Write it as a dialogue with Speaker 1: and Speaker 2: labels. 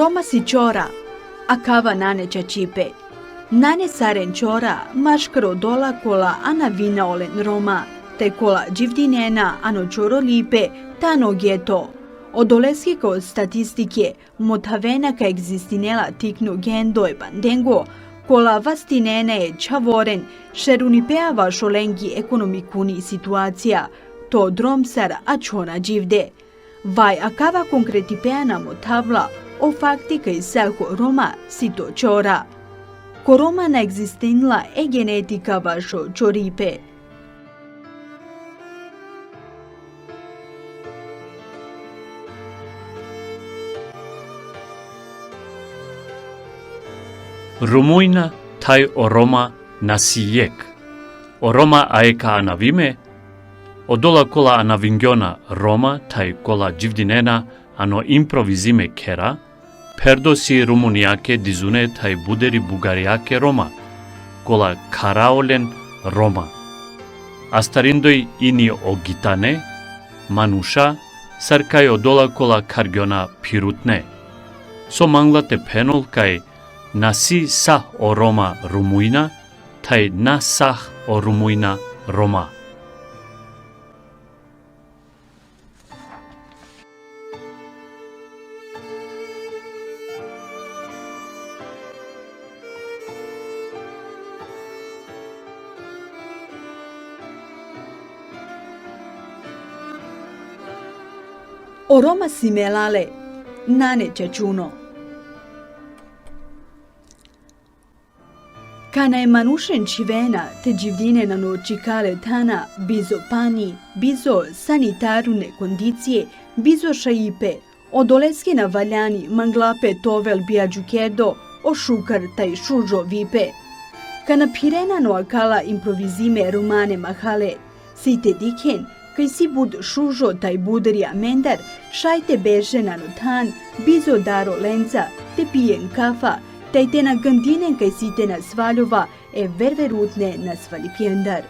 Speaker 1: Roma si chora, akava nane chachipe. Nane saren chora, mashkaro dola kola ana vina olen Roma, te kola jivdinena ano choro lipe, tano geto. Odoleskiko statistike, motavena ka existinela tikno gendo e bandengo, kola vastinene e chavoren, šerunipeava šolengi ekonomikuni situacija, to dromsar achona jivde. Vai akava konkretipeana motavla, o fakti kai sako Roma sito chora. Ko Roma na existinla e genetika vašo choripe.
Speaker 2: Rumuina tai o Roma nasijek. O Roma aeka anavime, o dola kola anavingiona Roma tai kola jivdinena ano improvizime kera, perdosi rumuniake dizune tai buderi bugariake Roma, kola karaolen Roma. Astarindoi ini o gitane, manusha, sarkai o dola kola kargiona pirutne. So manglate penol kai nasi sah o Roma rumuina, tai na sah o rumuina Roma.
Speaker 1: O Roma simelale, nane chachuno. Kana je manushen čivena te đivdine na nočikale tana, bizo pani, bizo sanitarune kondicije, bizo šaipe, odoleske na valjani manglape tovel biađukedo, o šukar taj šužo vipe. Kana pirena no akala improvizime rumane mahale, site diken, kaj si bud šužo taj budarja mendar, šajte beže na notan, bizo daro lenca, te pijen kafa, taj te na gandinen kaj si te na svaljova e ververutne na svalipjendar.